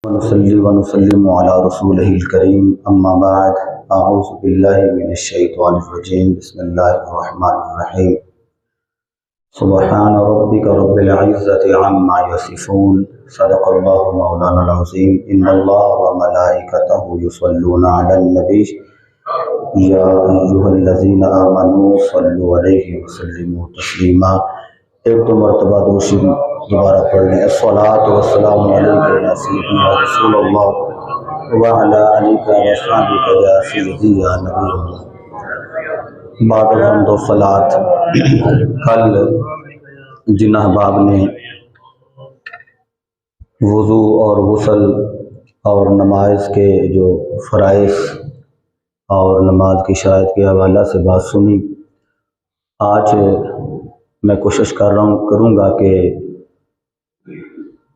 ونصلي ونسلم على رسوله الكريم أما بعد أعوذ بالله من الشيطان الرجيم بسم الله الرحمن الرحيم سبحان ربك رب العزة عما يصفون صدق الله مولانا العظيم إن الله وملائكته يصلون على النبي يا أيها الذين آمنوا صلوا عليه وسلموا تسليما ایک تو مرتبہ دوشی دوبارہ پڑھ لیں الصلاۃ والسلام علیک یا سیدی یا رسول اللہ وعلی آلک و اصحابک یا سیدی یا نبی اللہ بعد الحمد و صلاۃ۔ کل جن احباب نے وضو اور غسل اور نماز کے جو فرائض اور نماز کی شرائط کے حوالہ سے بات سنی، آج میں کوشش کروں گا کہ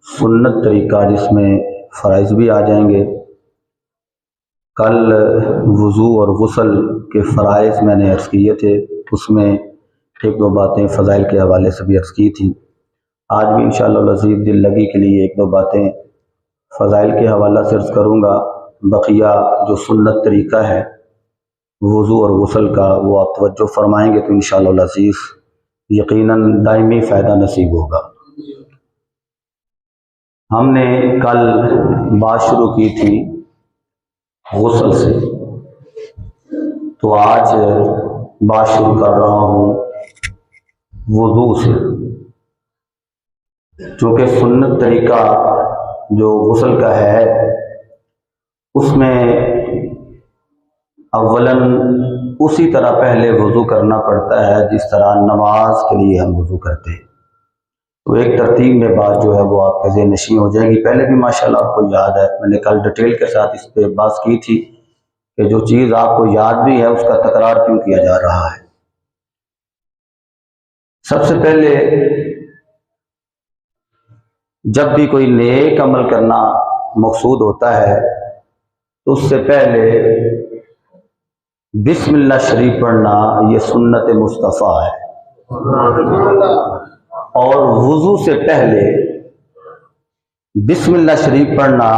سنت طریقہ جس میں فرائض بھی آ جائیں گے۔ کل وضو اور غسل کے فرائض میں نے عرض کیے تھے، اس میں ایک دو باتیں فضائل کے حوالے سے بھی عرض کی تھیں۔ آج بھی انشاءاللہ العزیز دل لگی کے لیے ایک دو باتیں فضائل کے حوالہ سے عرض کروں گا، بقیہ جو سنت طریقہ ہے وضو اور غسل کا وہ آپ توجہ فرمائیں گے تو انشاءاللہ العزیز یقیناً دائمی فائدہ نصیب ہوگا۔ ہم نے کل بات شروع کی تھی غسل سے، تو آج بات شروع کر رہا ہوں وضو سے، چونکہ سنت طریقہ جو غسل کا ہے اس میں اولاً اسی طرح پہلے وضو کرنا پڑتا ہے جس طرح نماز کے لیے ہم وضو کرتے ہیں، تو ایک ترتیب میں بات جو ہے وہ آپ کے ذہن نشین ہو جائے گی۔ پہلے بھی ماشاءاللہ آپ کو یاد ہے، میں نے کل ڈیٹیل کے ساتھ اس پہ بات کی تھی کہ جو چیز آپ کو یاد بھی ہے اس کا تکرار کیوں کیا جا رہا ہے۔ سب سے پہلے جب بھی کوئی نیک عمل کرنا مقصود ہوتا ہے تو اس سے پہلے بسم اللہ شریف پڑھنا یہ سنت مصطفیٰ ہے، اور وضو سے پہلے بسم اللہ شریف پڑھنا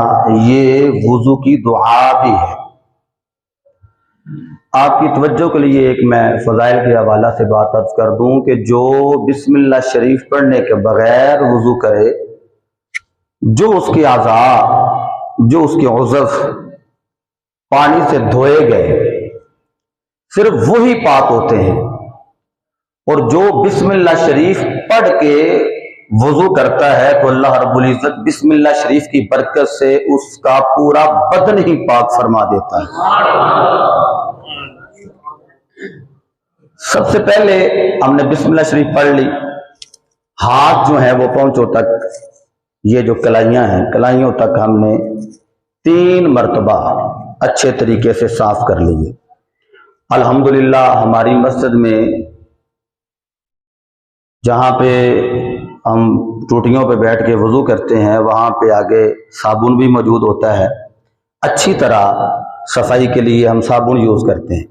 یہ وضو کی دعا بھی ہے۔ آپ کی توجہ کے لیے ایک میں فضائل کے حوالہ سے بات عرض کر دوں کہ جو بسم اللہ شریف پڑھنے کے بغیر وضو کرے، جو اس کے اعضاء جو اس کے عضو پانی سے دھوئے گئے صرف وہی پاک ہوتے ہیں، اور جو بسم اللہ شریف پڑھ کے وضو کرتا ہے تو اللہ رب العزت بسم اللہ شریف کی برکت سے اس کا پورا بدن ہی پاک فرما دیتا ہے۔ سب سے پہلے ہم نے بسم اللہ شریف پڑھ لی، ہاتھ جو ہیں وہ پونچھوں تک، یہ جو کلائیاں ہیں کلائیوں تک ہم نے 3 مرتبہ اچھے طریقے سے صاف کر لیے۔ الحمدللہ ہماری مسجد میں جہاں پہ ہم ٹوٹیوں پہ بیٹھ کے وضو کرتے ہیں وہاں پہ آگے صابن بھی موجود ہوتا ہے، اچھی طرح صفائی کے لیے ہم صابن یوز کرتے ہیں،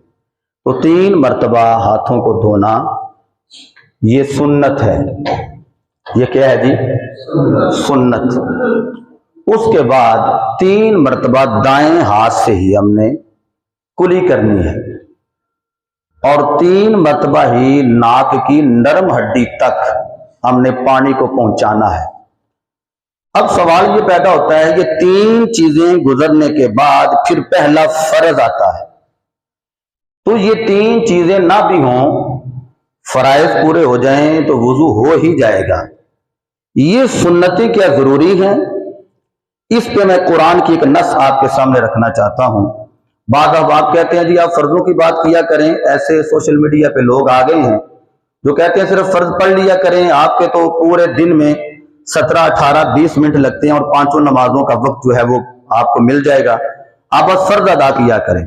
تو 3 مرتبہ ہاتھوں کو دھونا یہ سنت ہے۔ یہ کیا ہے جی؟ سنت۔ اس کے بعد 3 مرتبہ دائیں ہاتھ سے ہی ہم نے کلی کرنی ہے، اور 3 مرتبہ ہی ناک کی نرم ہڈی تک ہم نے پانی کو پہنچانا ہے۔ اب سوال یہ پیدا ہوتا ہے کہ 3 چیزیں گزرنے کے بعد پھر پہلا فرض آتا ہے، تو یہ 3 چیزیں نہ بھی ہوں، فرائض پورے ہو جائیں تو وضو ہو ہی جائے گا۔ یہ سنتیں کیا ضروری ہیں؟ اس پہ میں قرآن کی ایک نص آپ کے سامنے رکھنا چاہتا ہوں۔ بعض آپ کہتے ہیں جی آپ فرضوں کی بات کیا کریں، ایسے سوشل میڈیا پہ لوگ آ گئے ہیں جو کہتے ہیں صرف فرض پڑھ لیا کریں، آپ کے تو پورے دن میں 17 18 20 منٹ لگتے ہیں اور 5 نمازوں کا وقت جو ہے وہ آپ کو مل جائے گا، آپ بس فرض ادا کیا کریں۔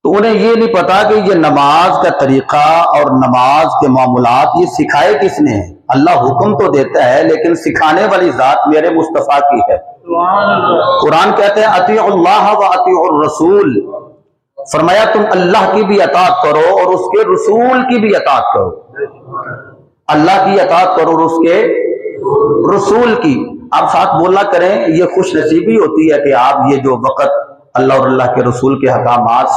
تو انہیں یہ نہیں پتا کہ یہ نماز کا طریقہ اور نماز کے معاملات یہ سکھائے کس نے ہیں۔ اللہ حکم تو دیتا ہے لیکن سکھانے والی ذات میرے مصطفیٰ کی ہے۔ قرآن کہتے ہیں اطیعوا اللہ و اطیعوا الرسول، فرمایا تم اللہ کی بھی اطاعت کرو اور اس کے رسول کی بھی اطاعت کرو۔ اللہ کی اطاعت کرو اور اس کے رسول کی۔ آپ ساتھ بولا کریں. یہ خوش نصیبی ہوتی ہے کہ آپ یہ جو وقت اللہ اور اللہ کے رسول کے احکامات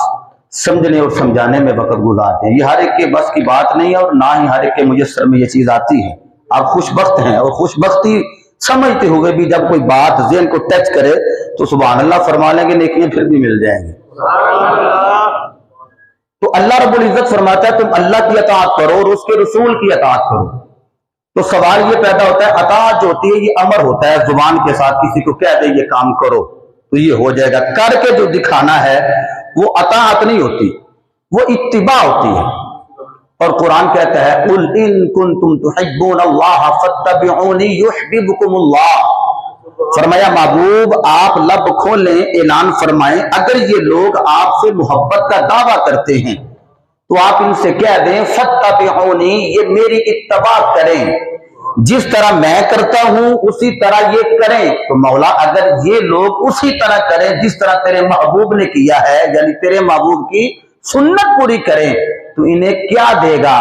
سمجھنے اور سمجھانے میں وقت گزارتے ہیں. یہ ہر ایک کے بس کی بات نہیں ہے اور نہ ہی ہر ایک کے میسر میں یہ چیز آتی ہے. آپ خوش بخت ہیں اور خوش بختی سمجھتے ہوئے بھی جب کوئی بات ذہن کو ٹچ کرے تو سبحان اللہ فرما لیں گے, نیکیاں پھر بھی مل جائیں گے. تو اللہ رب العزت فرماتا ہے تم اللہ کی اطاعت کرو اور اس کے رسول کی اطاعت کرو. تو سوال یہ پیدا ہوتا ہے, اطاعت جو ہوتی ہے یہ امر ہوتا ہے, زبان کے ساتھ کسی کو کہہ دے یہ کام کرو تو یہ ہو جائے گا. کر کے جو دکھانا ہے وہ اطاعت نہیں ہوتی, وہ اتباع ہوتی ہے. اور قرآن کہتا ہے قُلْ إِن كُنْتُمْ تُحِبُّونَ اللَّهَ فَاتَّبِعُونِي يُحْبِبْكُمُ اللَّهُ. فرمایا محبوب آپ لب کھولیں, اعلان فرمائیں اگر یہ لوگ آپ سے محبت کا دعویٰ کرتے ہیں تو آپ ان سے کہہ دیں فَاتَّبِعُونِي, یہ میری اتباع کریں, جس طرح میں کرتا ہوں اسی طرح یہ کریں. تو مولا اگر یہ لوگ اسی طرح کریں جس طرح تیرے محبوب نے کیا ہے, یعنی تیرے محبوب کی سنت پوری کریں, تو انہیں کیا دے گا؟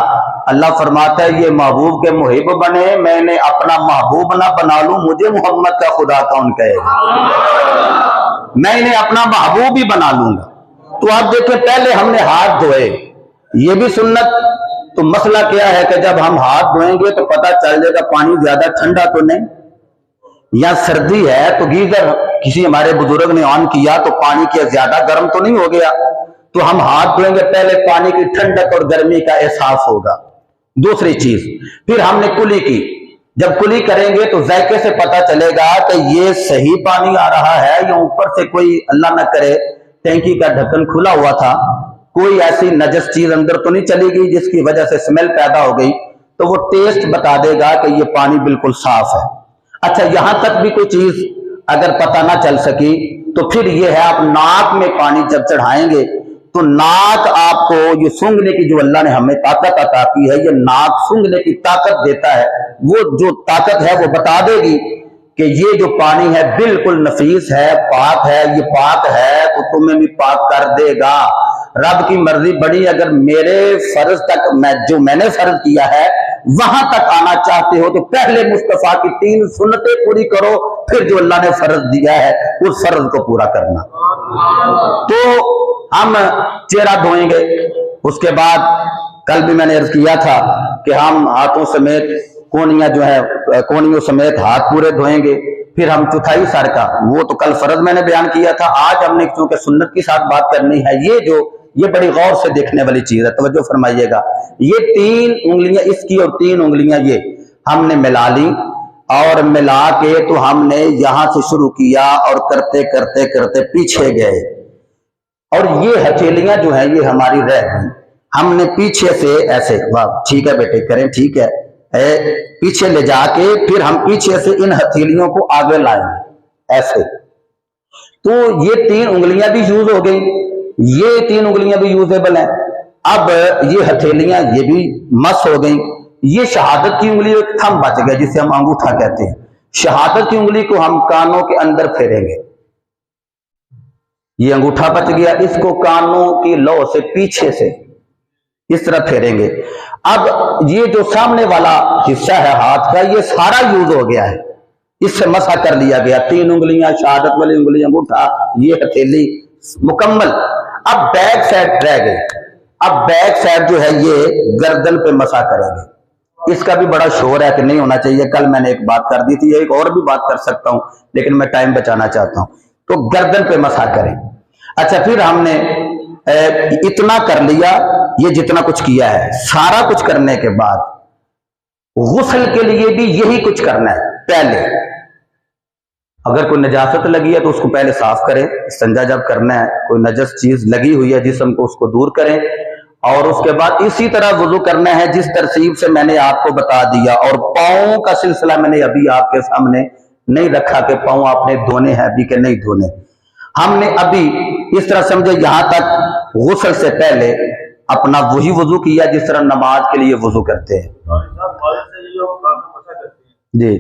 اللہ فرماتا ہے یہ محبوب کے محب بنے, میں نے اپنا محبوب نہ بنا لوں, مجھے محمد کا خدا کون کہے گا؟ میں انہیں اپنا محبوب ہی بنا لوں گا. تو آپ دیکھیں پہلے ہم نے ہاتھ دھوئے, یہ بھی سنت. تو مسئلہ کیا ہے کہ جب ہم ہاتھ دھوئیں گے تو پتہ چل جائے گا پانی زیادہ ٹھنڈا تو نہیں, یا سردی ہے تو گیزر کسی ہمارے بزرگ نے آن کیا تو پانی کیا زیادہ گرم تو نہیں ہو گیا. تو ہم ہاتھ دھوئیں گے پہلے پانی کی ٹھنڈک اور گرمی کا احساس ہوگا. دوسری چیز پھر ہم نے کلی کی, جب کلی کریں گے تو ذائقے سے پتہ چلے گا کہ یہ صحیح پانی آ رہا ہے یا اوپر سے کوئی اللہ نہ کرے ٹینکی کا ڈھکن کھلا ہوا تھا, کوئی ایسی نجس چیز اندر تو نہیں چلی گئی جس کی وجہ سے اسمیل پیدا ہو گئی, تو وہ ٹیسٹ بتا دے گا کہ یہ پانی بالکل صاف ہے. اچھا یہاں تک بھی کوئی چیز اگر پتہ نہ چل سکی تو پھر یہ ہے آپ ناک میں پانی جب چڑھائیں گے تو ناک آپ کو یہ سونگھنے کی جو اللہ نے ہمیں طاقت عطا کی ہے, یہ ناک سونگھنے کی طاقت دیتا ہے. وہ جو طاقت ہے وہ بتا دے گی کہ یہ جو پانی ہے بالکل نفیس ہے, پاک ہے, یہ پاک ہے تو تمہیں بھی پاک کر دے گا. رب کی مرضی بڑی, اگر میرے فرض تک جو میں نے فرض کیا ہے وہاں تک آنا چاہتے ہو تو پہلے مصطفیٰ کی 3 سنتیں پوری کرو, پھر جو اللہ نے فرض دیا ہے اس فرض کو پورا کرنا. تو ہم چہرہ دھوئیں گے, اس کے بعد کل بھی میں نے عرض کیا تھا کہ ہم ہاتھوں سمیت کونیاں جو ہے کونیوں سمیت ہاتھ پورے دھوئیں گے. پھر ہم چوتھائی سر کا, وہ تو کل فرض میں نے بیان کیا تھا, آج ہم نے چونکہ سنت کی ساتھ بات کرنی ہے, یہ بڑی غور سے دیکھنے والی چیز ہے, توجہ فرمائیے گا. یہ 3 انگلیاں اس کی اور 3 انگلیاں یہ ہم نے ملا لی, اور ملا کے تو ہم نے یہاں سے شروع کیا اور کرتے کرتے کرتے پیچھے گئے, اور یہ ہتھیلیاں جو ہیں یہ ہماری رہ گئی. ہم نے پیچھے سے ایسے, ٹھیک ہے بیٹے کریں, ٹھیک ہے, پیچھے لے جا کے پھر ہم پیچھے سے ان ہتھیلیوں کو آگے لائیں گے ایسے. تو یہ 3 انگلیاں بھی یوز ہو گئی, یہ 3 انگلیاں بھی یوزیبل ہیں. اب یہ ہتھیلیاں یہ بھی مس ہو گئیں. یہ شہادت کی انگلی ایک تھم بچ گیا جسے ہم انگوٹھا کہتے ہیں. شہادت کی انگلی کو ہم کانوں کے اندر پھیریں گے, یہ انگوٹھا بچ گیا, اس کو کانوں کی لو سے پیچھے سے اس طرح پھیریں گے. اب یہ جو سامنے والا حصہ ہے ہاتھ کا یہ سارا یوز ہو گیا ہے, اس سے مسح کر لیا گیا. 3 انگلیاں, شہادت والی انگلی, انگوٹھا, یہ ہتھیلی مکمل. اب بیک سائڈ رہ گئی. اب بیک سائڈ جو ہے یہ گردن پہ مسح کریں گے. اس کا بھی بڑا شور ہے کہ نہیں ہونا چاہیے, کل میں نے ایک بات کر دی تھی, ایک اور بھی بات کر سکتا ہوں لیکن میں ٹائم بچانا چاہتا ہوں. تو گردن پہ مسح کریں. اچھا پھر ہم نے اتنا کر لیا, یہ جتنا کچھ کیا ہے سارا کچھ کرنے کے بعد غسل کے لیے بھی یہی کچھ کرنا ہے. پہلے اگر کوئی نجاست لگی ہے تو اس کو پہلے صاف کریں, استنجا جب کرنا ہے کوئی نجس چیز لگی ہوئی ہے جسم کو اس کو دور کریں, اور اس کے بعد اسی طرح وضو کرنا ہے جس ترتیب سے میں نے آپ کو بتا دیا. اور پاؤں کا سلسلہ میں نے ابھی آپ کے سامنے نہیں رکھا کہ پاؤں آپ نے دھونے ہیں ابھی کہ نہیں دھونے. ہم نے ابھی اس طرح سمجھے یہاں تک غسل سے پہلے اپنا وہی وضو کیا جس طرح نماز کے لیے وضو کرتے ہیں. جی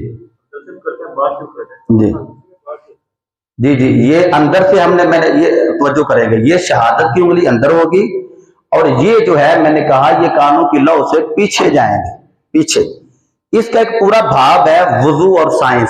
جی جی جی یہ اندر سے ہم نے, میں نے یہ توجہ کریں گے, یہ شہادت کی انگلی اندر ہوگی, اور یہ جو ہے میں نے کہا یہ کانوں کی لو سے پیچھے جائیں گے, پیچھے. اس کا ایک پورا بھاب ہے وضو اور سائنس.